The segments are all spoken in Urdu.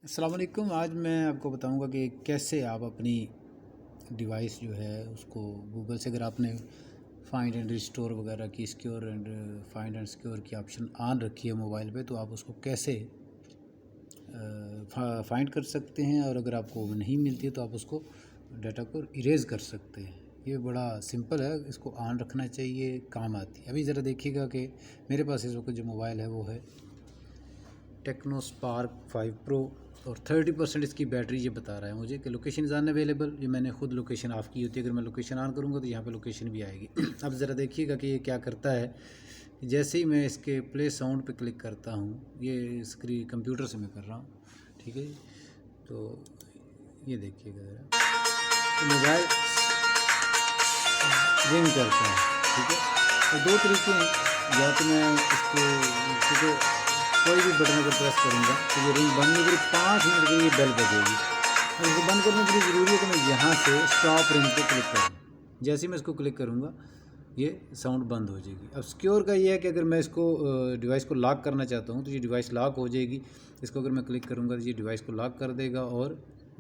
السلام علیکم۔ آج میں آپ کو بتاؤں گا کہ کیسے آپ اپنی ڈیوائس جو ہے اس کو گوگل سے، اگر آپ نے فائنڈ اینڈ ریسٹور وغیرہ کی secure and find and secure کی آپشن آن رکھی ہے موبائل پہ، تو آپ اس کو کیسے فائنڈ کر سکتے ہیں، اور اگر آپ کو وہ نہیں ملتی ہے تو آپ اس کو ڈیٹا کو اریز کر سکتے ہیں۔ یہ بڑا سمپل ہے، اس کو آن رکھنا چاہیے، کام آتی ہے۔ ابھی ذرا دیکھیے گا کہ میرے پاس اس وقت جو موبائل ہے وہ ہے ٹیکنو اسپارک 5 پرو، اور 30% اس کی بیٹری یہ بتا رہا ہے مجھے کہ لوکیشن از ان اویلیبل۔ یہ میں نے خود لوکیشن آف کی ہوتی ہے، اگر میں لوکیشن آن کروں گا تو یہاں پہ لوکیشن بھی آئے گی۔ اب ذرا دیکھیے گا کہ یہ کیا کرتا ہے۔ جیسے ہی میں اس کے پلے ساؤنڈ پہ کلک کرتا ہوں، یہ اسکرین کمپیوٹر سے میں کر رہا ہوں، ٹھیک ہے جی، تو یہ دیکھیے گا ذرا، تو موبائل رنگ کرتا ہے، ٹھیک ہے۔ اور دو طریقے ہیں، یا تو میں اس کو کیونکہ کوئی بھی بٹن اگر پریس کروں گا تو یہ رنگ بند نہیں، 5 منٹ کے لیے بیل بجے گی، اور اس کو بند کرنے کے لیے ضروری ہے کہ میں یہاں سے اسٹاپ رنگ پہ کلک کروں۔ جیسے ہی میں اس کو کلک کروں گا یہ ساؤنڈ بند ہو جائے گی۔ اب سیکیور کا یہ ہے کہ اگر میں اس کو ڈیوائس کو لاک کرنا چاہتا ہوں تو یہ ڈیوائس لاک ہو جائے گی۔ اس کو اگر میں کلک کروں گا تو یہ ڈیوائس کو لاک کر دے گا اور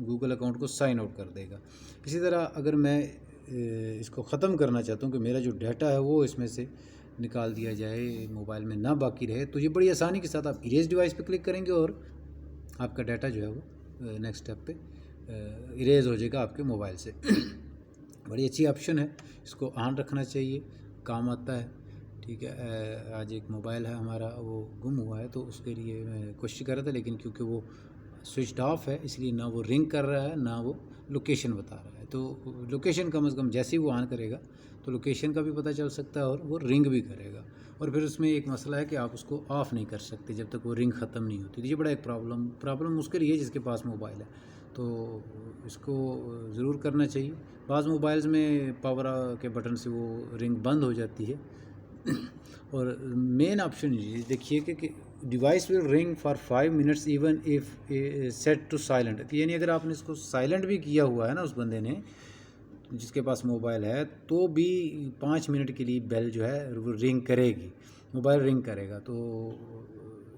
گوگل اکاؤنٹ کو سائن آؤٹ کر دے گا۔ اسی طرح اگر میں اس کو ختم کرنا چاہتا ہوں کہ میرا جو ڈیٹا ہے وہ اس میں سے نکال دیا جائے، موبائل میں نہ باقی رہے، تو یہ بڑی آسانی کے ساتھ آپ اریز ڈیوائس پہ کلک کریں گے اور آپ کا ڈیٹا جو ہے وہ نیکسٹ اسٹیپ پہ اریز ہو جائے گا آپ کے موبائل سے۔ بڑی اچھی آپشن ہے، اس کو آن رکھنا چاہیے، کام آتا ہے، ٹھیک ہے۔ آج ایک موبائل ہے ہمارا، وہ گم ہوا ہے، تو اس کے لیے میں کوشش کر رہا تھا، لیکن کیونکہ وہ سوئچڈ آف ہے اس لیے نہ وہ رنگ کر رہا ہے نہ وہ لوکیشن بتا رہا ہے۔ تو لوکیشن کم از کم جیسے ہی وہ آن کرے گا تو لوکیشن کا بھی پتہ چل سکتا ہے اور وہ رنگ بھی کرے گا۔ اور پھر اس میں ایک مسئلہ ہے کہ آپ اس کو آف نہیں کر سکتے جب تک وہ رنگ ختم نہیں ہوتی۔ تو یہ بڑا ایک پرابلم اس کے لیے ہے جس کے پاس موبائل ہے، تو اس کو ضرور کرنا چاہیے۔ بعض موبائلز میں پاور کے بٹن سے وہ رنگ بند ہو جاتی ہے۔ اور مین آپشن یہ دیکھیے کہ device will ring for 5 minutes even if set to silent, یعنی اگر آپ نے اس کو سائلنٹ بھی کیا ہوا ہے نا اس بندے نے جس کے پاس موبائل ہے، تو بھی 5 منٹ کے لیے بیل جو ہے وہ رنگ کرے گی، موبائل رنگ کرے گا۔ تو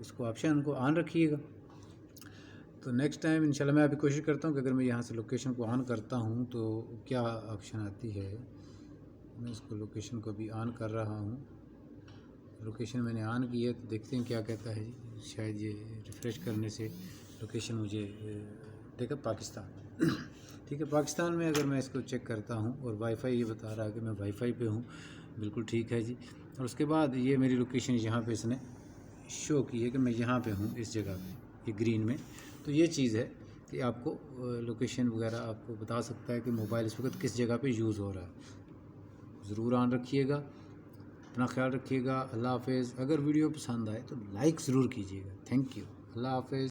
اس کو آپشن کو آن رکھیے گا۔ تو نیکسٹ ٹائم انشاءاللہ میں ابھی کوشش کرتا ہوں کہ اگر میں یہاں سے لوکیشن کو آن کرتا ہوں تو کیا آپشن آتی ہے۔ میں اس کو لوکیشن کو بھی آن کر رہا ہوں، لوکیشن میں نے آن کی ہے، تو دیکھتے ہیں کیا کہتا ہے۔ شاید یہ ریفریش کرنے سے لوکیشن مجھے دیکھا پاکستان، ٹھیک ہے۔ پاکستان میں اگر میں اس کو چیک کرتا ہوں اور وائی فائی یہ بتا رہا ہے کہ میں وائی فائی پہ ہوں، بالکل ٹھیک ہے جی۔ اور اس کے بعد یہ میری لوکیشن یہاں پہ اس نے شو کی ہے کہ میں یہاں پہ ہوں، اس جگہ پہ، یہ گرین میں۔ تو یہ چیز ہے کہ آپ کو لوکیشن وغیرہ آپ کو بتا سکتا ہے کہ موبائل اس وقت کس جگہ پہ یوز ہو رہا ہے۔ ضرور آن رکھیے گا، اپنا خیال رکھیے گا۔ اللہ حافظ۔ اگر ویڈیو پسند آئے تو لائک ضرور کیجیے گا۔ تھینک یو، اللہ حافظ۔